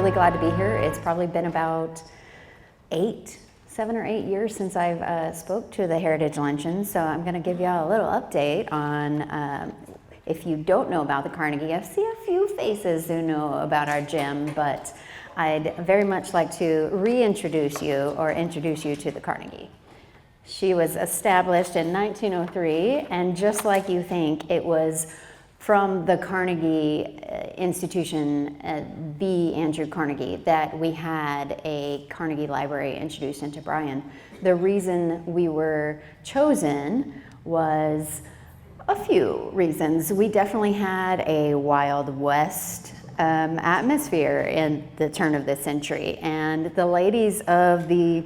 really glad to be here. It's probably been about 7 or 8 years since I've spoke to the Heritage Luncheon, so I'm going to give y'all a little update on, if you don't know about the Carnegie. I see a few faces who know about our gym, but I'd very much like to reintroduce you or introduce you to the Carnegie. She was established in 1903, and just like you think, it was from the Carnegie institution, the Andrew Carnegie, that we had a Carnegie Library introduced into Bryan. The reason we were chosen was a few reasons. We definitely had a Wild West atmosphere in the turn of the century, and the ladies of the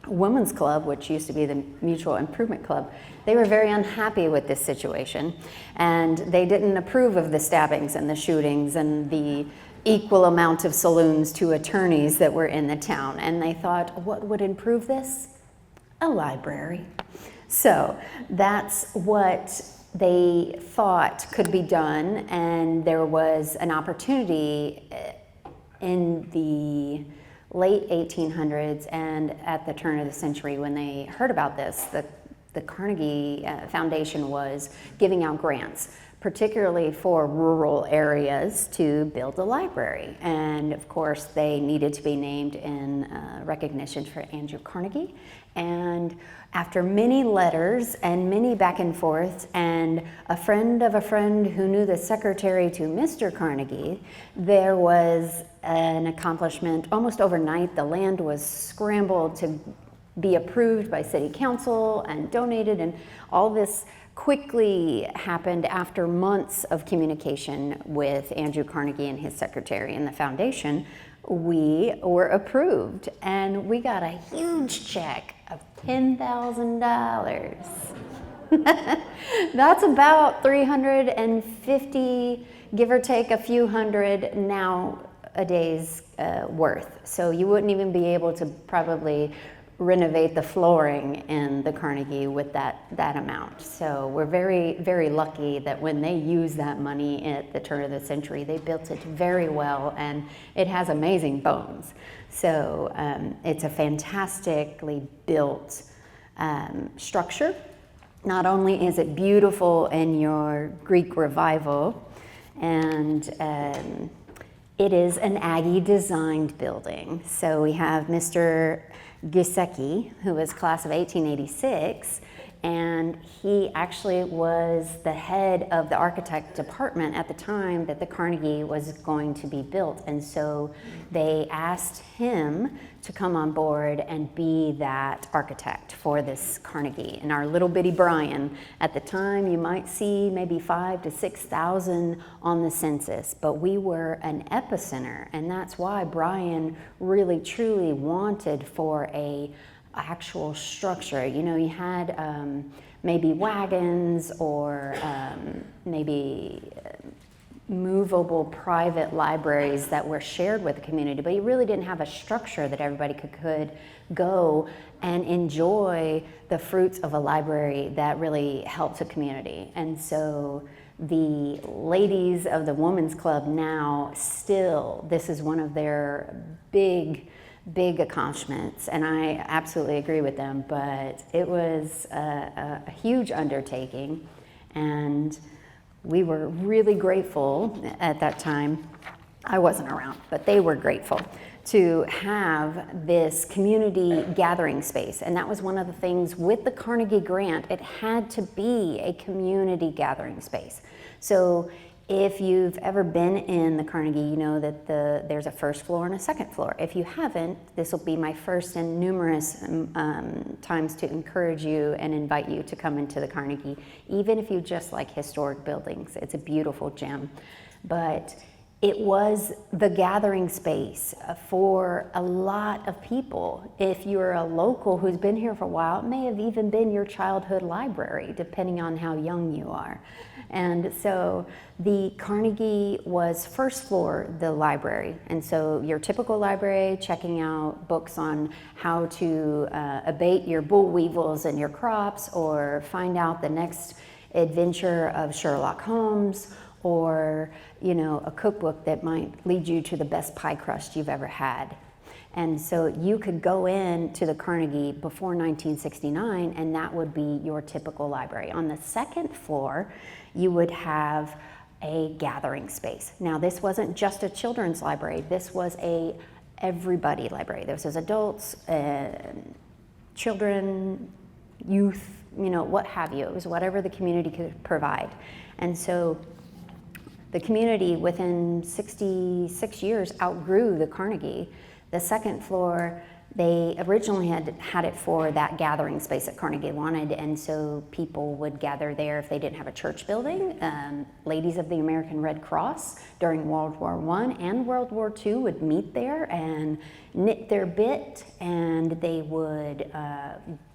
Women's Club, which used to be the Mutual Improvement Club, they were very unhappy with this situation, and they didn't approve of the stabbings and the shootings and the equal amount of saloons to attorneys that were in the town. And they thought, what would improve this? A library. So that's what they thought could be done, and there was an opportunity in the late 1800s and at the turn of the century when they heard about this. The Carnegie Foundation was giving out grants, particularly for rural areas, to build a library. And of course, they needed to be named in recognition for Andrew Carnegie. And after many letters and many back and forths, and a friend of a friend who knew the secretary to Mr. Carnegie, there was an accomplishment almost overnight. The land was scrambled to be approved by city council and donated, and all this quickly happened after months of communication with Andrew Carnegie and his secretary and the foundation. We were approved, and we got a huge check of $10,000. That's about $350, give or take a few hundred nowadays worth. So you wouldn't even be able to probably renovate the flooring in the Carnegie with that amount. So we're very, very lucky that when they used that money at the turn of the century, they built it very well, and it has amazing bones. So it's a fantastically built structure. Not only is it beautiful in your Greek revival, and it is an Aggie designed building. So we have Mr. Gisecki, who was class of 1886, and he actually was the head of the architect department at the time that the Carnegie was going to be built. And so they asked him to come on board and be that architect for this Carnegie. In our little bitty Bryan, at the time you might see maybe 5,000 to 6,000 on the census, but we were an epicenter, and that's why Bryan really truly wanted for a actual structure. You know, you had maybe wagons or maybe movable private libraries that were shared with the community, but you really didn't have a structure that everybody could go and enjoy the fruits of a library that really helped the community. And so the ladies of the Women's Club now still, this is one of their big accomplishments, and I absolutely agree with them, but it was a huge undertaking, and we were really grateful at that time. I wasn't around, but they were grateful to have this community gathering space. And that was one of the things with the Carnegie grant. It had to be a community gathering space. So if you've ever been in the Carnegie, you know that there's a first floor and a second floor. If you haven't, this will be my first and numerous times to encourage you and invite you to come into the Carnegie, even if you just like historic buildings. It's a beautiful gym. But it was the gathering space for a lot of people. If you're a local who's been here for a while, it may have even been your childhood library, depending on how young you are. And so the Carnegie was first floor, the library. And so your typical library, checking out books on how to abate your boll weevils and your crops, or find out the next adventure of Sherlock Holmes, or, you know, a cookbook that might lead you to the best pie crust you've ever had. And so you could go in to the Carnegie before 1969, and that would be your typical library. On the second floor, you would have a gathering space. Now, this wasn't just a children's library. This was a everybody library. This was adults, children, youth, you know, what have you. It was whatever the community could provide. And so the community within 66 years outgrew the Carnegie. The second floor, they originally had it for that gathering space that Carnegie wanted, and so people would gather there if they didn't have a church building. Ladies of the American Red Cross during World War I and World War II would meet there and knit their bit, and they would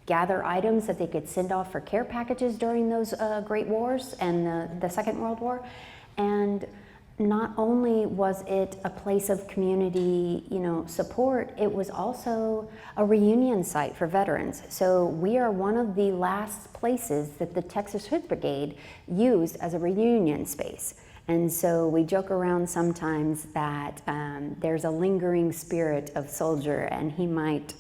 gather items that they could send off for care packages during those great wars and the Second World War. And not only was it a place of community, you know, support, it was also a reunion site for veterans. So we are one of the last places that the Texas Hood Brigade used as a reunion space. And so we joke around sometimes that there's a lingering spirit of soldier, and he might,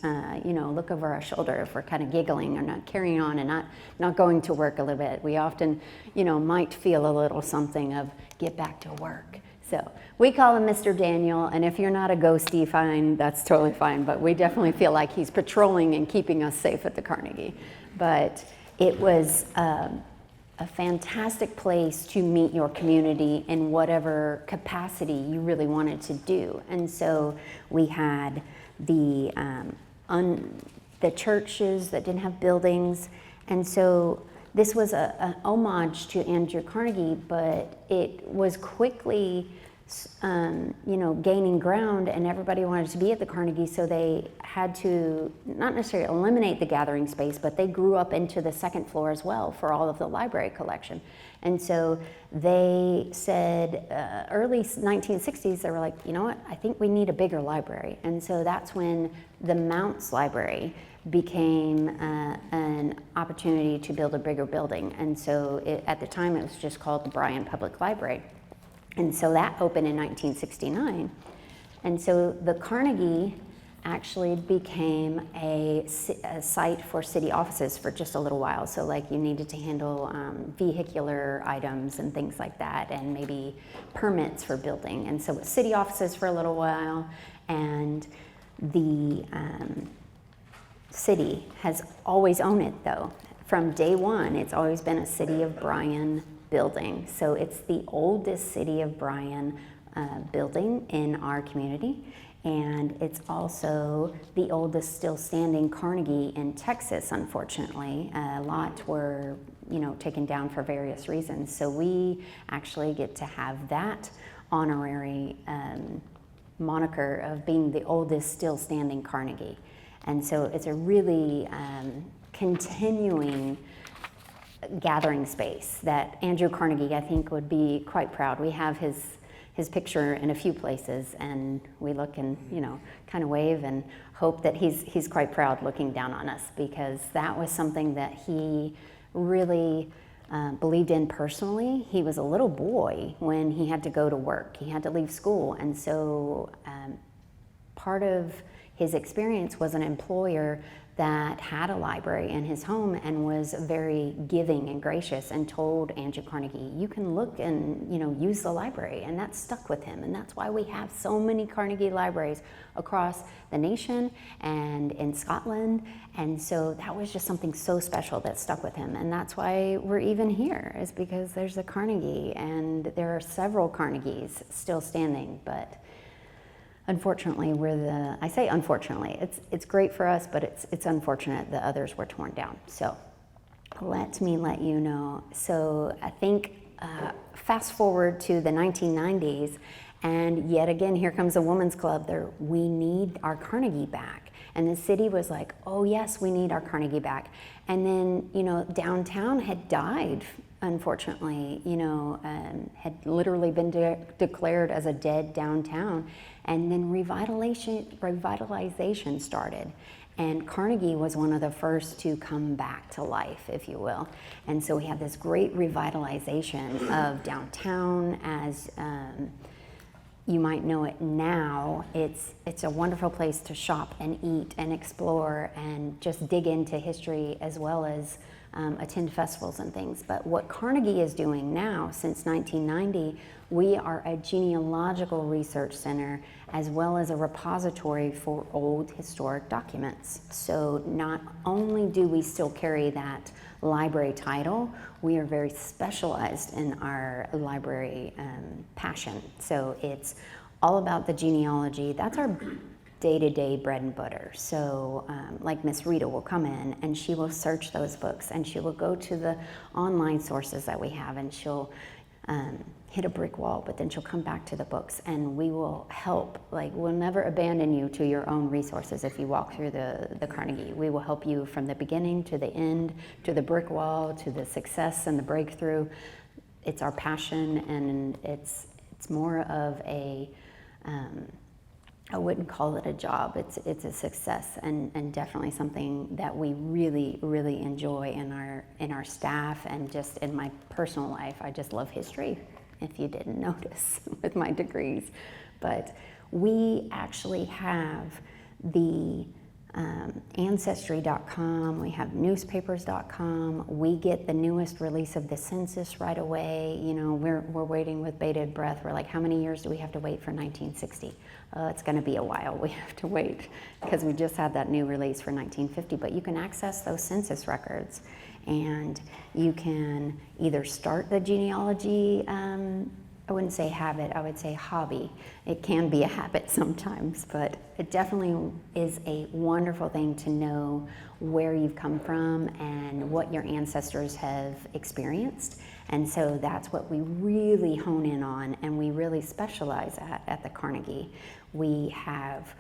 you know, look over our shoulder if we're kind of giggling or not carrying on and not going to work a little bit. We often, you know, might feel a little something of get back to work. So we call him Mr. Daniel, and if you're not a ghosty, fine, that's totally fine, but we definitely feel like he's patrolling and keeping us safe at the Carnegie. But it was a fantastic place to meet your community in whatever capacity you really wanted to do. And so we had the churches that didn't have buildings, and so this was an homage to Andrew Carnegie, but it was quickly, you know, gaining ground, and everybody wanted to be at the Carnegie, so they had to not necessarily eliminate the gathering space, but they grew up into the second floor as well for all of the library collection. And so they said, early 1960s, they were like, you know what, I think we need a bigger library. And so that's when the Mounts Library became an opportunity to build a bigger building. And so at the time, it was just called the Bryan Public Library. And so that opened in 1969. And so the Carnegie actually became a site for city offices for just a little while. So like you needed to handle vehicular items and things like that, and maybe permits for building. And so city offices for a little while, and the city has always owned it though. From day one, it's always been a City of Bryan building. So it's the oldest City of Bryan building in our community. And it's also the oldest still standing Carnegie in Texas, unfortunately. A lot were, you know, taken down for various reasons. So we actually get to have that honorary moniker of being the oldest still standing Carnegie. And so it's a really continuing gathering space that Andrew Carnegie, I think, would be quite proud. We have his picture in a few places, and we look and, you know, kind of wave and hope that he's quite proud looking down on us, because that was something that he really believed in personally. He was a little boy when he had to go to work. He had to leave school, and so part of his experience was an employer that had a library in his home and was very giving and gracious, and told Andrew Carnegie, you can look and, you know, use the library. And that stuck with him, and that's why we have so many Carnegie libraries across the nation and in Scotland. And so that was just something so special that stuck with him, and that's why we're even here, is because there's a Carnegie, and there are several Carnegies still standing. But unfortunately, I say unfortunately, it's great for us, but it's unfortunate that others were torn down. So let me let you know. So I think fast forward to the 1990s, and yet again, here comes a women's club. We need our Carnegie back. And the city was like, oh yes, we need our Carnegie back. And then, you know, downtown had died unfortunately, had literally been declared as a dead downtown. And then revitalization started. And Carnegie was one of the first to come back to life, if you will. And so we had this great revitalization of downtown as you might know it now. It's a wonderful place to shop and eat and explore and just dig into history, as well as attend festivals and things. But what Carnegie is doing now, since 1990, we are a genealogical research center as well as a repository for old historic documents. So not only do we still carry that library title, we are very specialized in our library passion. So it's all about the genealogy. That's our day-to-day bread and butter. So like Miss Rita will come in and she will search those books, and she will go to the online sources that we have, and she'll hit a brick wall, but then she'll come back to the books, and we will help. Like, we'll never abandon you to your own resources if you walk through the Carnegie. We will help you from the beginning to the end, to the brick wall, to the success and the breakthrough. It's our passion, and it's more of a I wouldn't call it a job. It's a success, and definitely something that we really, really enjoy in our staff, and just in my personal life. I just love history, if you didn't notice, with my degrees. But we actually have the Ancestry.com, we have newspapers.com, we get the newest release of the census right away. We're waiting with bated breath. We're like, how many years do we have to wait for 1960? It's going to be a while. We have to wait, because we just had that new release for 1950. But you can access those census records, and you can either start the genealogy, I wouldn't say habit, I would say hobby. It can be a habit sometimes, but it definitely is a wonderful thing to know where you've come from and what your ancestors have experienced. And so that's what we really hone in on, and we really specialize at the Carnegie. We have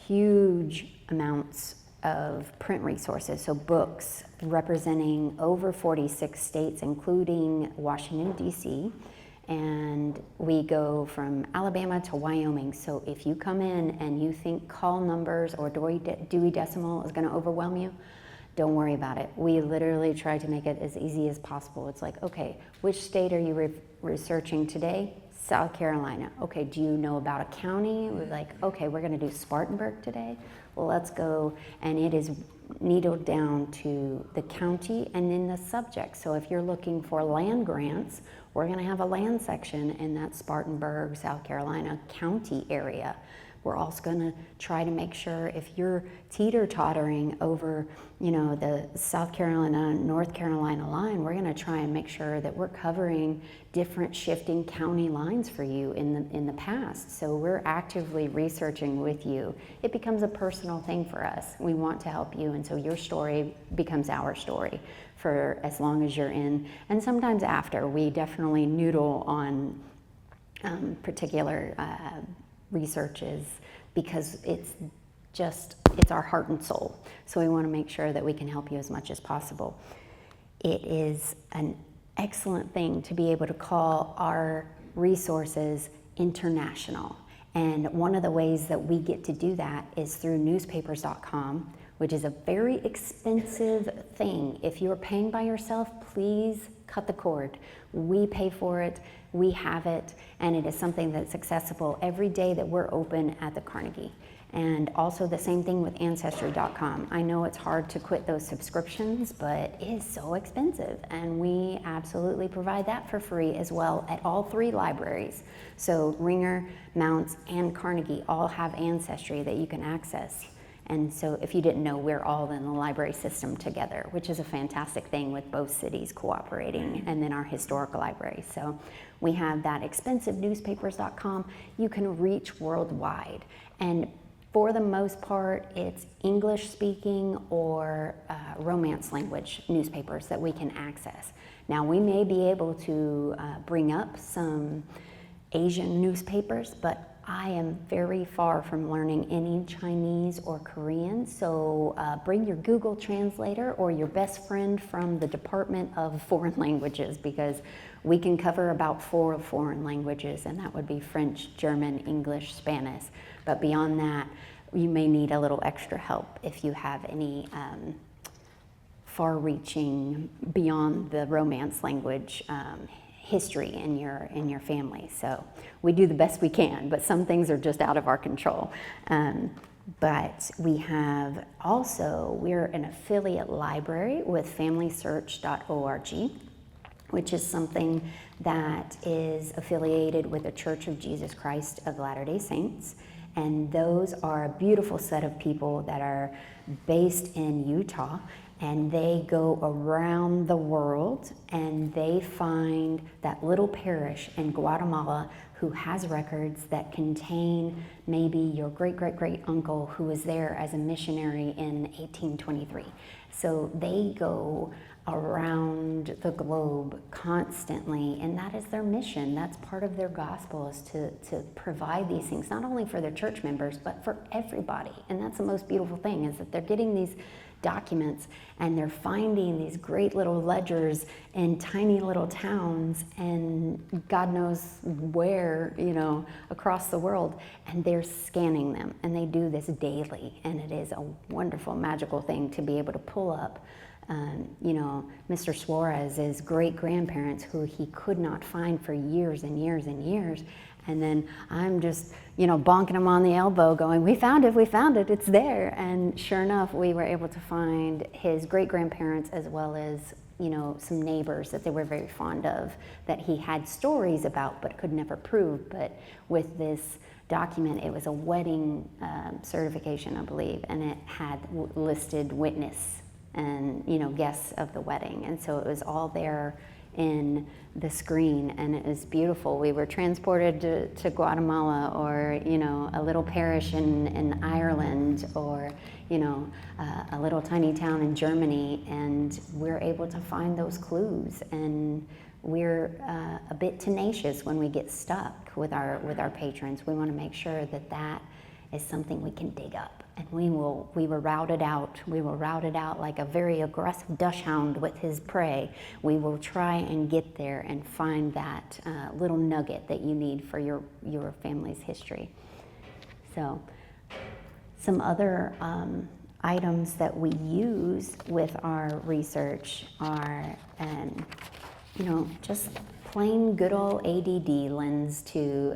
huge amounts of print resources, so books representing over 46 states, including Washington, D.C., and we go from Alabama to Wyoming. So if you come in and you think call numbers or Dewey Decimal is going to overwhelm you, don't worry about it. We literally try to make it as easy as possible. It's like, okay, which state are you researching today? South Carolina. Okay, do you know about a county? We're like, okay, we're going to do Spartanburg today. Well, let's go. And it is needled down to the county and then the subject. So if you're looking for land grants, we're going to have a land section in that Spartanburg, South Carolina county area. We're also going to try to make sure if you're teeter-tottering over, the South Carolina, North Carolina line, we're going to try and make sure that we're covering different shifting county lines for you in the past. So we're actively researching with you. It becomes a personal thing for us. We want to help you, and so your story becomes our story for as long as you're in, and sometimes after. We definitely noodle on particular researches, because it's our heart and soul. So we want to make sure that we can help you as much as possible. It is an excellent thing to be able to call our resources international. And one of the ways that we get to do that is through newspapers.com, which is a very expensive thing. If you're paying by yourself, please cut the cord. We pay for it, we have it, and it is something that's accessible every day that we're open at the Carnegie. And also the same thing with Ancestry.com. I know it's hard to quit those subscriptions, but it is so expensive, and we absolutely provide that for free as well at all three libraries. So Ringer, Mounts, and Carnegie all have Ancestry that you can access. And so if you didn't know, we're all in the library system together, which is a fantastic thing with both cities cooperating, and then our historical library. So we have that expensive newspapers.com. You can reach worldwide. And for the most part, it's English speaking or Romance language newspapers that we can access. Now, we may be able to bring up some Asian newspapers, but I am very far from learning any Chinese or Korean, so bring your Google Translator or your best friend from the Department of Foreign Languages, because we can cover about 4 foreign languages, and that would be French, German, English, Spanish. But beyond that, you may need a little extra help if you have any far-reaching, beyond the Romance language history in your family. So we do the best we can, but some things are just out of our control. But we have also, we're an affiliate library with FamilySearch.org, which is something that is affiliated with the Church of Jesus Christ of Latter-day Saints. And those are a beautiful set of people that are based in Utah, and they go around the world and they find that little parish in Guatemala who has records that contain maybe your great-great-great uncle who was there as a missionary in 1823. So they go around the globe constantly, and that is their mission. That's part of their gospel, is to provide these things, not only for their church members, but for everybody. And that's the most beautiful thing, is that they're getting these documents and they're finding these great little ledgers in tiny little towns and God knows where, across the world, and they're scanning them, and they do this daily, and it is a wonderful, magical thing to be able to pull up Mr. Suarez's great-grandparents, who he could not find for years and years and years. And then I'm just, bonking him on the elbow going, we found it, it's there. And sure enough, we were able to find his great-grandparents, as well as, some neighbors that they were very fond of, that he had stories about but could never prove. But with this document, it was a wedding certification, I believe, and it had listed witness and guests of the wedding, and so it was all there in the screen, and it was beautiful. We were transported to Guatemala, or a little parish in Ireland, or a little tiny town in Germany, and we're able to find those clues. And we're a bit tenacious when we get stuck with our patrons. We want to make sure that is something we can dig up. And we will route it out. We will route it out like a very aggressive dachshund with his prey. We will try and get there and find that little nugget that you need for your family's history. So some other items that we use with our research are, just plain good old ADD lens to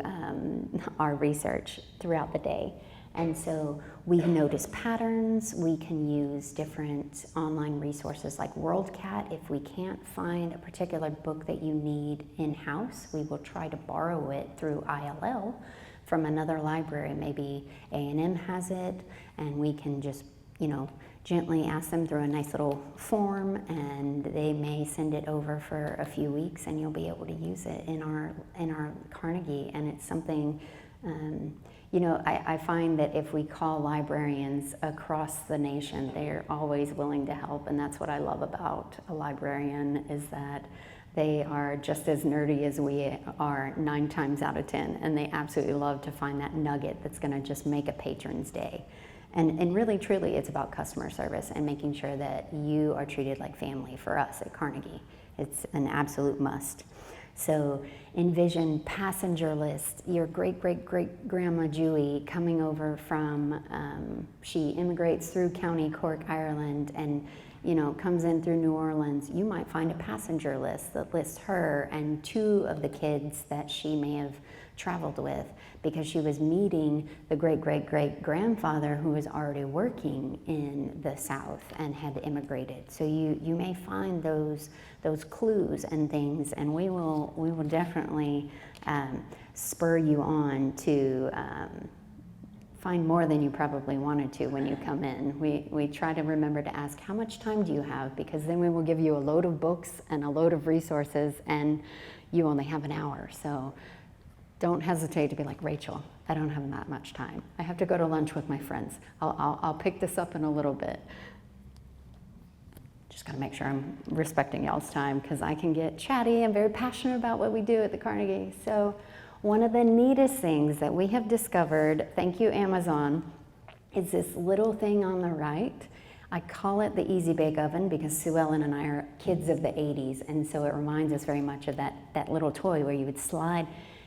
our research throughout the day. And so we notice patterns. We can use different online resources like WorldCat. If we can't find a particular book that you need in-house, we will try to borrow it through ILL from another library. Maybe A&M has it, and we can just, gently ask them through a nice little form, and they may send it over for a few weeks, and you'll be able to use it in our Carnegie. And it's something, I find that if we call librarians across the nation, they're always willing to help, and that's what I love about a librarian, is that they are just as nerdy as we are 9 times out of 10, and they absolutely love to find that nugget that's going to just make a patron's day. And really, truly, it's about customer service and making sure that you are treated like family. For us at Carnegie, it's an absolute must. So envision passenger list, your great-great-great-grandma Jewy coming over from, she immigrates through County Cork, Ireland, and comes in through New Orleans. You might find a passenger list that lists her and 2 of the kids that she may have traveled with, because she was meeting the great-great-great-grandfather who was already working in the South and had immigrated. So you may find those clues and things, and we will definitely spur you on to find more than you probably wanted to when you come in. We try to remember to ask, how much time do you have? Because then we will give you a load of books and a load of resources, and you only have an hour. So don't hesitate to be like, Rachel, I don't have that much time. I have to go to lunch with my friends. I'll pick this up in a little bit. Just gotta make sure I'm respecting y'all's time, because I can get chatty. I'm very passionate about what we do at the Carnegie. So One of the neatest things that we have discovered, thank you Amazon, is this little thing on the right. I call it the Easy Bake Oven because Sue Ellen and I are kids of the 80s, and so it reminds us very much of that little toy where you would slide.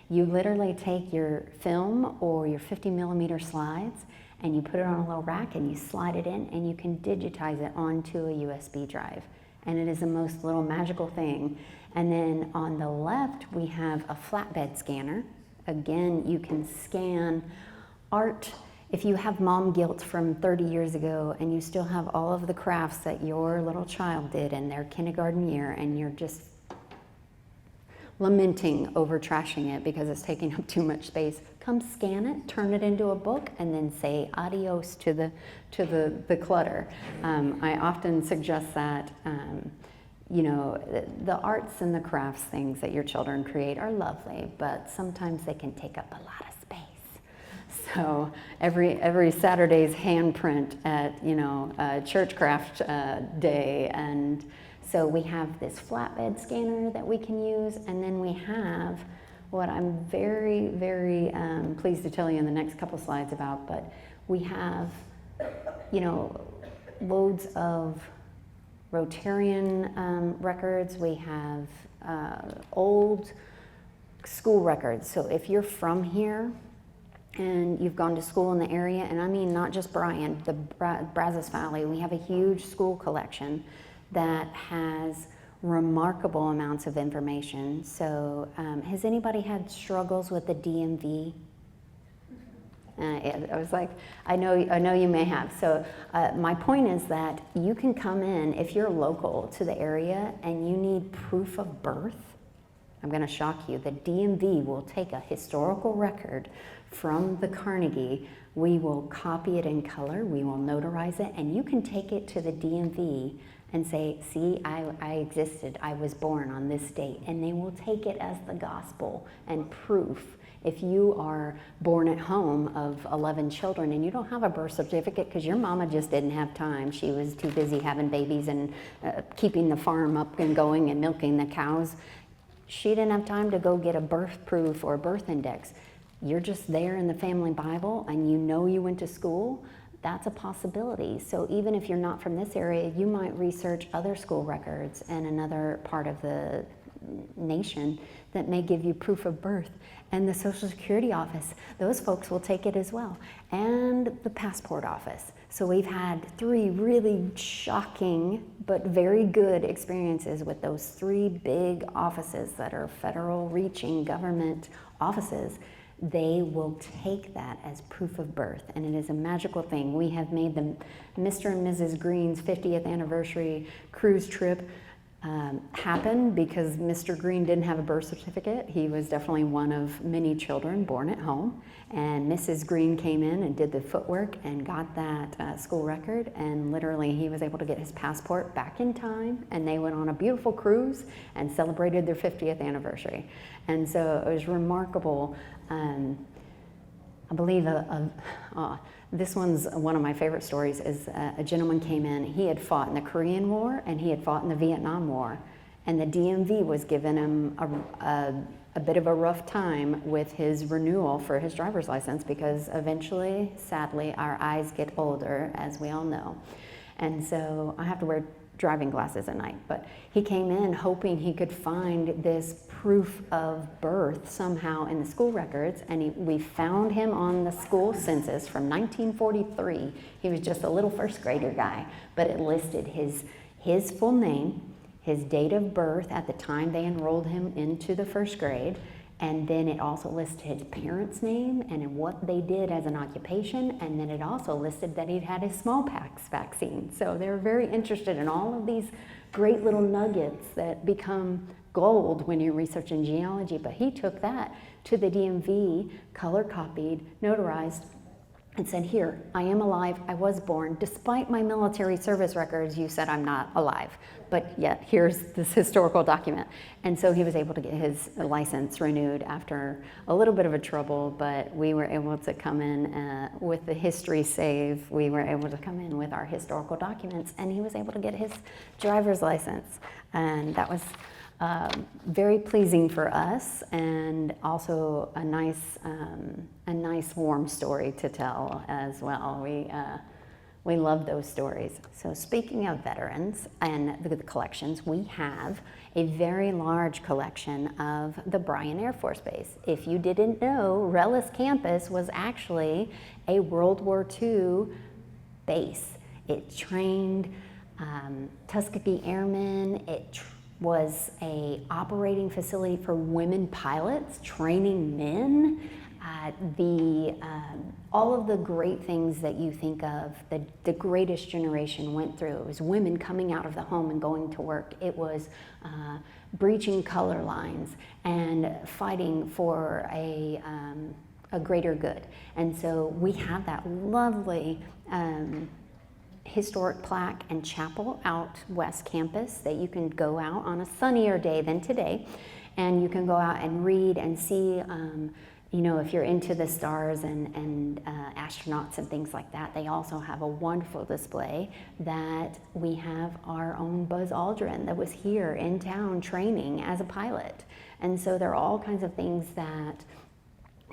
You literally take your film or your 50 millimeter slides and you put it on a little rack and you slide it in and you can digitize it onto a USB drive. And it is the most little magical thing. And then on the left, we have a flatbed scanner. Again, you can scan art. If you have mom guilt from 30 years ago and you still have all of the crafts that your little child did in their kindergarten year and you're just lamenting over trashing it because it's taking up too much space, come scan it, turn it into a book, and then say adios to the clutter. I often suggest that you know, the arts and the crafts things that your children create are lovely, but sometimes they can take up a lot of space. So every Saturday's handprint at, you know, church craft day, and so we have this flatbed scanner that we can use, and then we have what I'm very, very pleased to tell you in the next couple slides about, but we have, you know, loads of Rotarian records. We have old school records. So if you're from here and you've gone to school in the area, and I mean not just Bryan, the Brazos Valley, we have a huge school collection that has remarkable amounts of information. So has anybody had struggles with the DMV? I was like, I know you may have. So my point is that you can come in, if you're local to the area and you need proof of birth, I'm gonna shock you, the DMV will take a historical record from the Carnegie, we will copy it in color, we will notarize it, and you can take it to the DMV and say, see, I existed, I was born on this date, and they will take it as the gospel and proof. If you are born at home of 11 children and you don't have a birth certificate because your mama just didn't have time, she was too busy having babies and keeping the farm up and going and milking the cows, she didn't have time to go get a birth proof or birth index. You're just there in the family Bible and you know you went to school, that's a possibility. So even if you're not from this area, you might research other school records in another part of the nation that may give you proof of birth. And the Social Security office, those folks will take it as well. And the passport office. So we've had 3 really shocking but very good experiences with those 3 big offices that are federal reaching government offices. They will take that as proof of birth, and it is a magical thing. We have made the Mr. and Mrs. Green's 50th anniversary cruise trip happen because Mr. Green didn't have a birth certificate. He was definitely one of many children born at home, and Mrs. Green came in and did the footwork and got that school record, and literally he was able to get his passport back in time, and they went on a beautiful cruise and celebrated their 50th anniversary. And so it was remarkable. I believe this one's one of my favorite stories. Is a gentleman came in, he had fought in the Korean War and he had fought in the Vietnam War, and the DMV was giving him a bit of a rough time with his renewal for his driver's license because eventually, sadly, our eyes get older, as we all know. And so I have to wear driving glasses at night, but he came in hoping he could find this proof of birth somehow in the school records, and we found him on the school census from 1943. He was just a little first grader guy, but it listed his full name, his date of birth at the time they enrolled him into the first grade, and then it also listed his parents' name and what they did as an occupation, and then it also listed that he'd had his smallpox vaccine. So they were very interested in all of these great little nuggets that become gold when you're researching genealogy. But he took that to the DMV, color copied, notarized, and said, here, I am alive, I was born. Despite my military service records, you said I'm not alive, but yet here's this historical document. And so he was able to get his license renewed after a little bit of a trouble, but we were able to come in with the history save. We were able to come in with our historical documents, and he was able to get his driver's license. And that was very pleasing for us, and also a nice warm story to tell as well. We love those stories. So speaking of veterans and the collections, we have a very large collection of the Bryan Air Force Base. If you didn't know, Rellis campus was actually a World War II base. It trained Tuskegee Airmen. It was a operating facility for women pilots, training men. All of the great things that you think of, the greatest generation went through. It was women coming out of the home and going to work. It was breaching color lines and fighting for a greater good. And so we have that lovely historic plaque and chapel out West Campus that you can go out on a sunnier day than today, and you can go out and read and see, if you're into the stars and astronauts and things like that. They also have a wonderful display that we have our own Buzz Aldrin that was here in town training as a pilot. And so there are all kinds of things that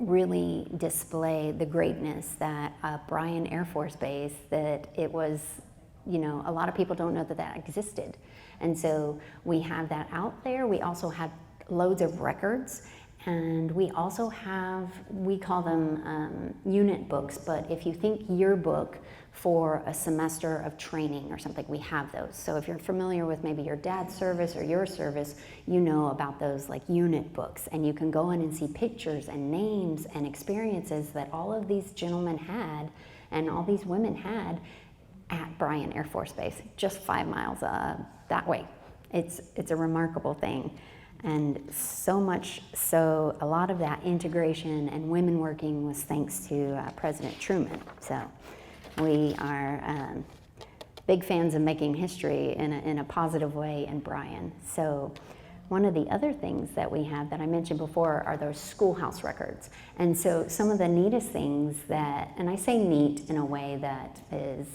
really display the greatness that Bryan Air Force Base, that it was, a lot of people don't know that existed. And so we have that out there. We also have loads of records, and we also have, we call them unit books, but if you think yearbook for a semester of training or something, we have those. So if you're familiar with maybe your dad's service or your service, you know about those like unit books, and you can go in and see pictures and names and experiences that all of these gentlemen had and all these women had at Bryan Air Force Base, just 5 miles that way. It's a remarkable thing. And so much so, a lot of that integration and women working was thanks to President Truman. So we are big fans of making history in a positive way in Bryan. So one of the other things that we have that I mentioned before are those schoolhouse records. And so some of the neatest things that, and I say neat in a way that is,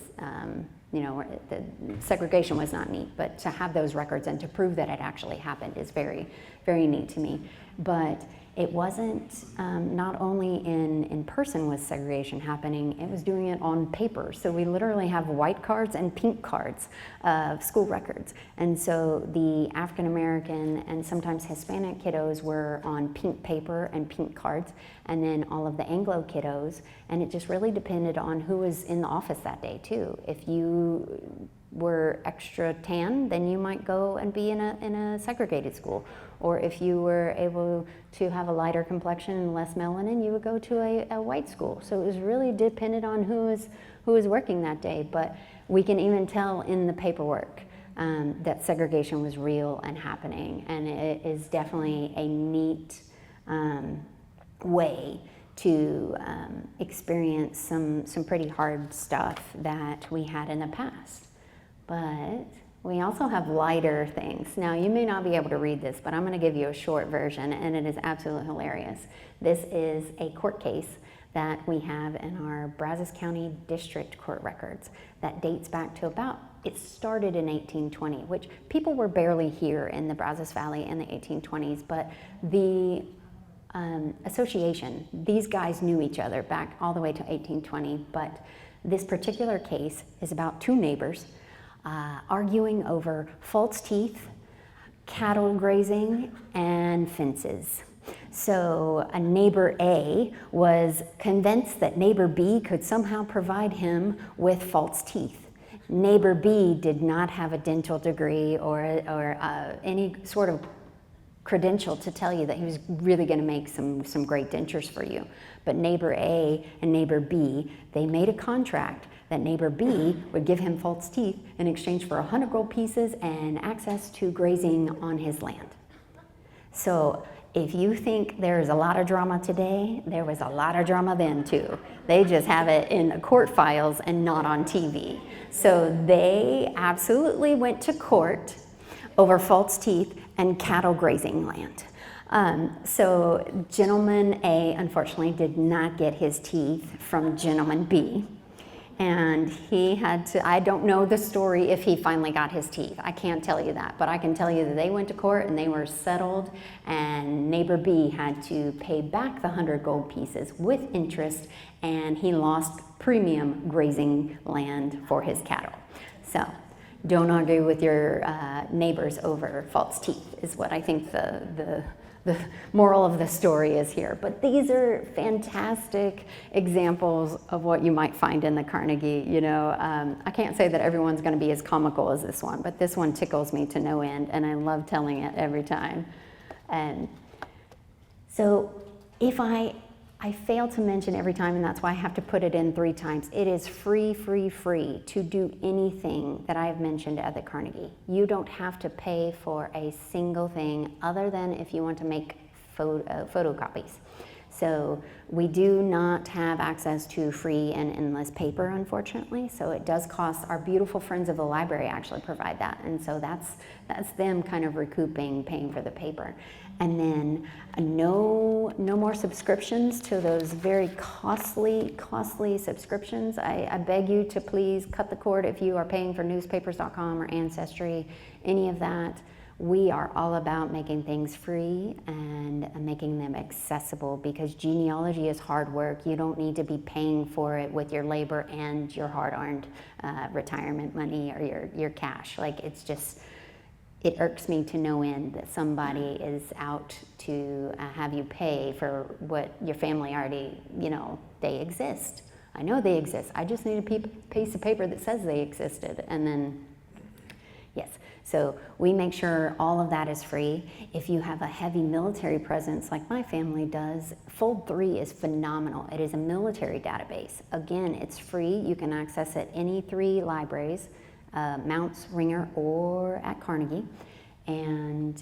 the segregation was not neat, but to have those records and to prove that it actually happened is very, very neat to me. But it wasn't not only in person was segregation happening, it was doing it on paper. So we literally have white cards and pink cards of school records. And so the African American and sometimes Hispanic kiddos were on pink paper and pink cards, and then all of the Anglo kiddos, and it just really depended on who was in the office that day too. If you were extra tan, then you might go and be in a segregated school. Or if you were able to have a lighter complexion and less melanin, you would go to a white school. So it was really dependent on who was working that day. But we can even tell in the paperwork that segregation was real and happening. And it is definitely a neat way to experience some pretty hard stuff that we had in the past. But we also have lighter things. Now, you may not be able to read this, but I'm going to give you a short version, and it is absolutely hilarious. This is a court case that we have in our Brazos County District Court records that dates back to it started in 1820, which people were barely here in the Brazos Valley in the 1820s, but the association, these guys knew each other back all the way to 1820, but this particular case is about two neighbors arguing over false teeth, cattle grazing, and fences. So a neighbor A was convinced that neighbor B could somehow provide him with false teeth. Neighbor B did not have a dental degree or any sort of credential to tell you that he was really going to make some great dentures for you. But neighbor A and neighbor B, they made a contract that neighbor B would give him false teeth in exchange for 100 gold pieces and access to grazing on his land. So if you think there's a lot of drama today, there was a lot of drama then too. They just have it in the court files and not on TV. So they absolutely went to court over false teeth and cattle grazing land. So gentleman A unfortunately did not get his teeth from gentleman B. And he had to, I don't know the story if he finally got his teeth. I can't tell you that, but I can tell you that they went to court and they were settled, and neighbor B had to pay back the 100 gold pieces with interest, and he lost premium grazing land for his cattle. So don't argue with your neighbors over false teeth is what I think the moral of the story is here. But these are fantastic examples of what you might find in the Carnegie. You know, I can't say that everyone's going to be as comical as this one, but this one tickles me to no end, and I love telling it every time. And so if I fail to mention every time, and that's why I have to put it in 3 times, it is free to do anything that I've mentioned at the Carnegie. You don't have to pay for a single thing other than if you want to make photocopies. So we do not have access to free and endless paper, unfortunately, so it does cost. Our beautiful friends of the library actually provide that, and so that's them kind of recouping paying for the paper. And then no more subscriptions to those very costly subscriptions. I beg you to please cut the cord if you are paying for newspapers.com or Ancestry, any of that. We are all about making things free and making them accessible, because genealogy is hard work. You don't need to be paying for it with your labor and your hard-earned retirement money or your cash. Like, it's just, it irks me to no end that somebody is out to have you pay for what your family already, you know, they exist. I know they exist. I just need a piece of paper that says they existed. And then, yes. So we make sure all of that is free. If you have a heavy military presence like my family does, Fold 3 is phenomenal. It is a military database. Again, it's free. You can access it any 3 libraries, Mounts, Ringer, or at Carnegie. And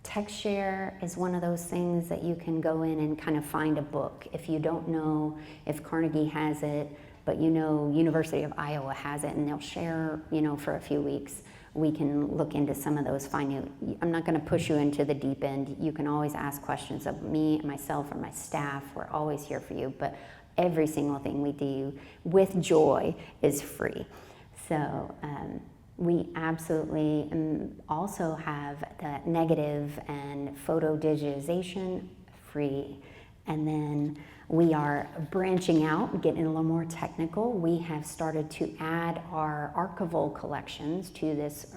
TextShare is one of those things that you can go in and kind of find a book. If you don't know if Carnegie has it, but you know University of Iowa has it, and they'll share, you know, for a few weeks, we can look into some of those, find you. I'm not going to push you into the deep end. You can always ask questions of me, myself, or my staff. We're always here for you, but every single thing we do with joy is free. So we absolutely also have the negative and photo digitization free. And then we are branching out, getting a little more technical. We have started to add our archival collections to this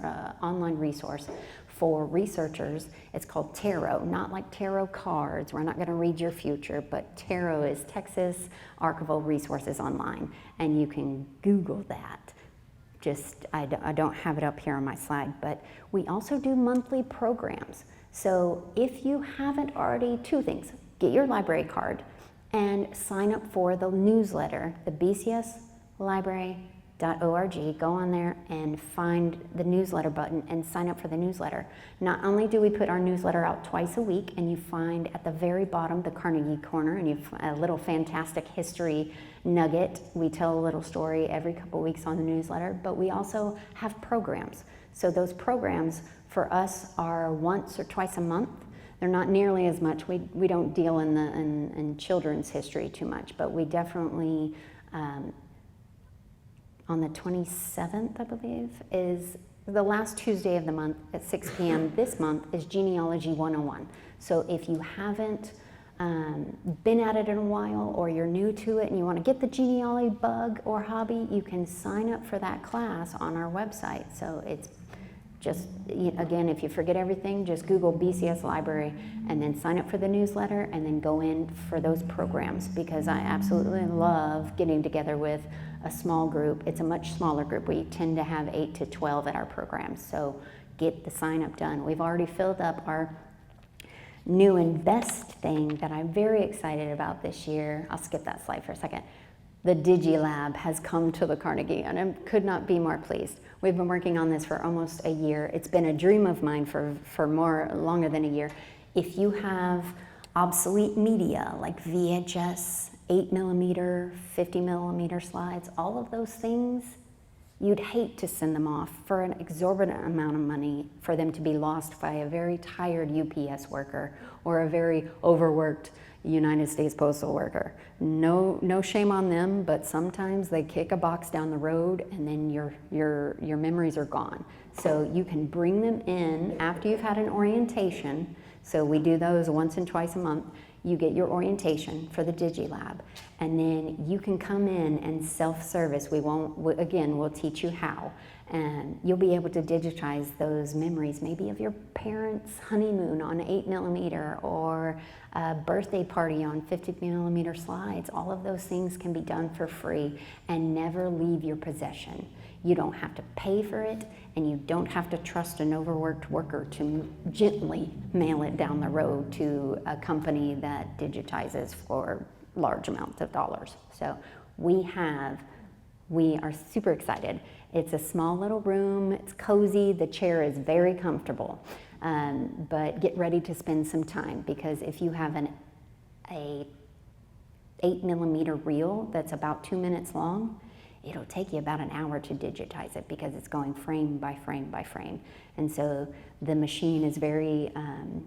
online resource for researchers. It's called Tarot, not like tarot cards. We're not going to read your future, but Tarot is Texas Archival Resources Online, and you can Google that. Just, I don't have it up here on my slide, but we also do monthly programs. So if you haven't already, 2 things: get your library card and sign up for the newsletter, the bcslibrary.org. Go on there and find the newsletter button and sign up for the newsletter. Not only do we put our newsletter out twice a week, and you find at the very bottom the Carnegie Corner, and you find a little fantastic history nugget. We tell a little story every couple weeks on the newsletter, but we also have programs. So those programs for us are once or twice a month. They're not nearly as much. We don't deal in children's history too much, but we definitely, on the 27th, I believe, is the last Tuesday of the month at 6 p.m. this month is Genealogy 101. So if you haven't been at it in a while, or you're new to it and you want to get the genealogy bug or hobby, you can sign up for that class on our website. So it's just, again, if you forget everything, just Google BCS Library and then sign up for the newsletter and then go in for those programs, because I absolutely love getting together with a small group. It's a much smaller group. We tend to have 8 to 12 at our programs. So get the sign up done. We've already filled up our new Invest thing that I'm very excited about this year. I'll skip that slide for a second. The DigiLab has come to the Carnegie, and I could not be more pleased. We've been working on this for almost a year. It's been a dream of mine for longer than a year. If you have obsolete media like VHS, 8mm, 50mm slides, all of those things, you'd hate to send them off for an exorbitant amount of money for them to be lost by a very tired UPS worker or a very overworked, United States postal worker. No shame on them, but sometimes they kick a box down the road and then your memories are gone. So you can bring them in after you've had an orientation. So we do those once and twice a month. You get your orientation for the DigiLab, and then you can come in and self-service. We'll teach you how. And you'll be able to digitize those memories, maybe of your parents' honeymoon on 8mm or a birthday party on 50mm slides. All of those things can be done for free and never leave your possession. You don't have to pay for it, and you don't have to trust an overworked worker to gently mail it down the road to a company that digitizes for large amounts of dollars. So we are super excited. It's a small little room, it's cozy, the chair is very comfortable, but get ready to spend some time, because if you have a 8mm reel that's about 2 minutes long, it'll take you about an hour to digitize it, because it's going frame by frame by frame. And so the machine is very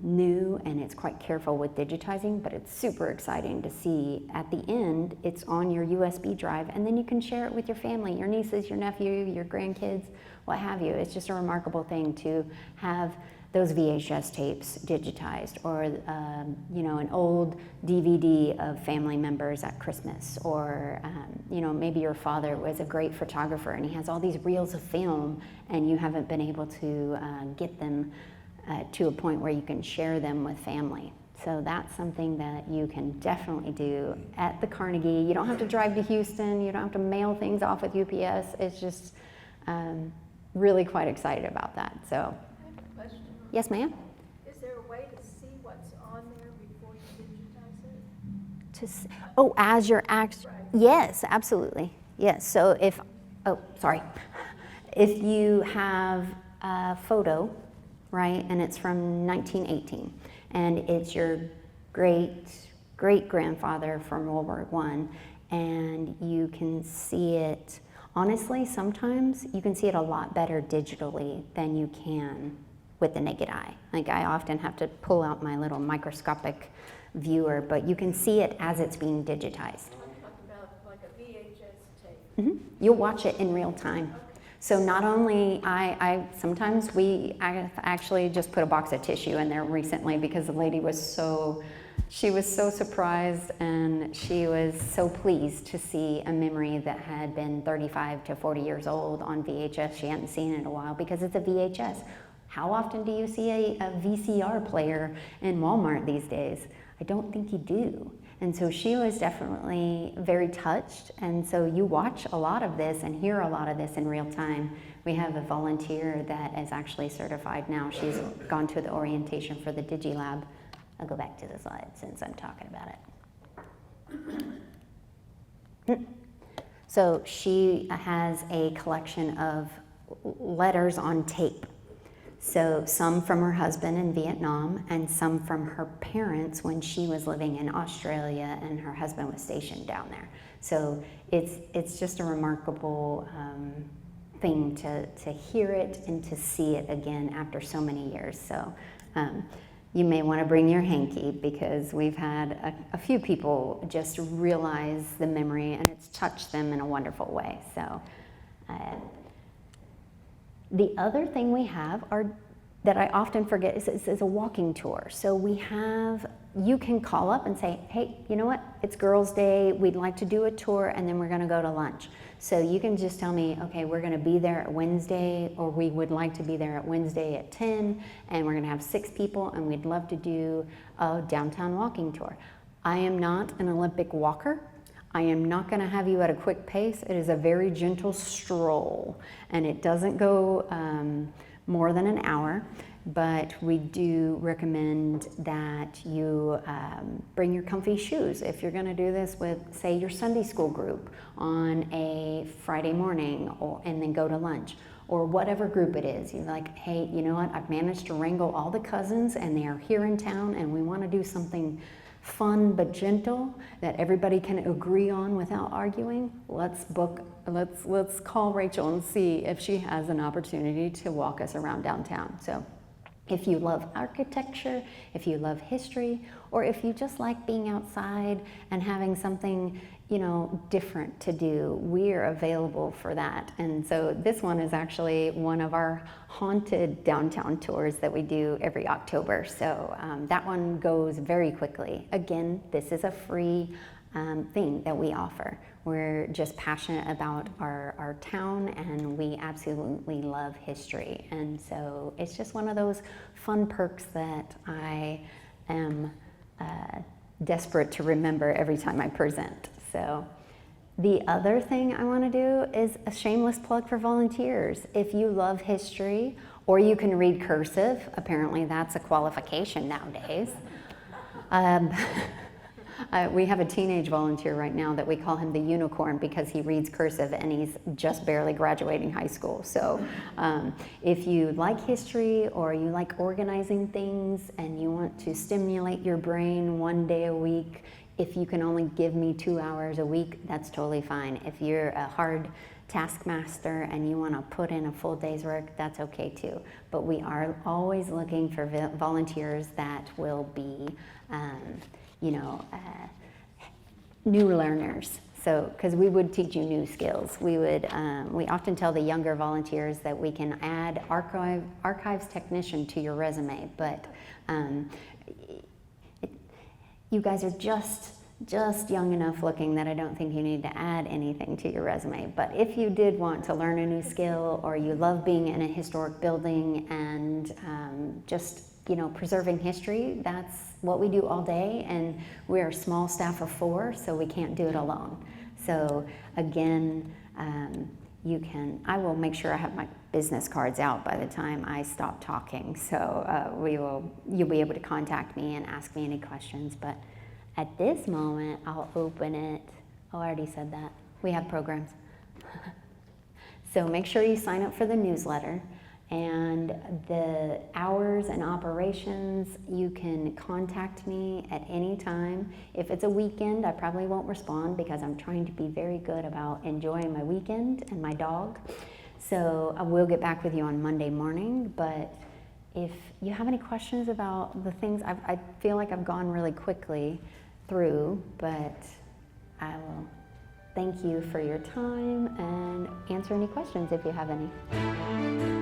new, and it's quite careful with digitizing, but it's super exciting to see at the end, it's on your USB drive, and then you can share it with your family, your nieces, your nephew, your grandkids, what have you. It's just a remarkable thing to have those VHS tapes digitized, or an old DVD of family members at Christmas, or maybe your father was a great photographer and he has all these reels of film and you haven't been able to get them to a point where you can share them with family. So that's something that you can definitely do at the Carnegie. You don't have to drive to Houston, you don't have to mail things off with UPS. It's just really quite excited about that. So. Yes, ma'am? Is there a way to see what's on there before you digitize it? As you're right. Yes, absolutely. Yes, so if you have a photo, right, and it's from 1918, and it's your great-grandfather from World War I, and you can see it, honestly, sometimes you can see it a lot better digitally than you can with the naked eye. Like, I often have to pull out my little microscopic viewer, but you can see it as it's being digitized. I'm talking about like a VHS tape. Mm-hmm. You'll watch it in real time. Okay. So not only I actually just put a box of tissue in there recently, because the lady was so surprised, and she was so pleased to see a memory that had been 35 to 40 years old on VHS. She hadn't seen it in a while, because it's a VHS. How often do you see a VCR player in Walmart these days? I don't think you do. And so she was definitely very touched. And so you watch a lot of this and hear a lot of this in real time. We have a volunteer that is actually certified now. She's gone to the orientation for the DigiLab. I'll go back to the slide since I'm talking about it. So she has a collection of letters on tape. So some from her husband in Vietnam, and some from her parents when she was living in Australia and her husband was stationed down there. So it's just a remarkable thing to hear it and to see it again after so many years. So you may want to bring your hanky, because we've had a few people just realize the memory, and it's touched them in a wonderful way. So. The other thing we have that I often forget is a walking tour. So you can call up and say, hey, you know what? It's Girls' Day. We'd like to do a tour, and then we're going to go to lunch. So you can just tell me, okay, we're going to be there at Wednesday, or we would like to be there at Wednesday at 10, and we're going to have 6 people, and we'd love to do a downtown walking tour. I am not an Olympic walker. I am not going to have you at a quick pace. It is a very gentle stroll, and it doesn't go more than an hour, but we do recommend that you bring your comfy shoes. If you're going to do this with, say, your Sunday school group on a Friday morning, and then go to lunch, or whatever group it is. You're like, hey, you know what? I've managed to wrangle all the cousins, and they are here in town, and we want to do something fun but gentle that everybody can agree on without arguing. Let's call Rachel and see if she has an opportunity to walk us around downtown. So If you love architecture, if you love history, or if you just like being outside and having something, different to do, we're available for that. And so this one is actually one of our haunted downtown tours that we do every October. So that one goes very quickly. Again, this is a free thing that we offer. We're just passionate about our town, and we absolutely love history. And so it's just one of those fun perks that I am desperate to remember every time I present. So the other thing I want to do is a shameless plug for volunteers. If you love history, or you can read cursive, apparently that's a qualification nowadays. We have a teenage volunteer right now that we call him the unicorn because he reads cursive and he's just barely graduating high school. So if you like history, or you like organizing things and you want to stimulate your brain one day a week, if you can only give me 2 hours a week, that's totally fine. If you're a hard taskmaster and you want to put in a full day's work, that's okay too. But we are always looking for volunteers that will be new learners. So, because we would teach you new skills. We often tell the younger volunteers that we can add archives technician to your resume, but you guys are just young enough looking that I don't think you need to add anything to your resume. But if you did want to learn a new skill, or you love being in a historic building and preserving history, that's what we do all day, and we're a small staff of 4, so we can't do it alone. So again, I will make sure I have my business cards out by the time I stop talking, so you'll be able to contact me and ask me any questions. But at this moment, I'll open it. Oh, I already said that. We have programs. So make sure you sign up for the newsletter. And the hours and operations, you can contact me at any time. If it's a weekend, I probably won't respond because I'm trying to be very good about enjoying my weekend and my dog. So I will get back with you on Monday morning. But if you have any questions about the things, I feel like I've gone really quickly through, but I will thank you for your time and answer any questions if you have any.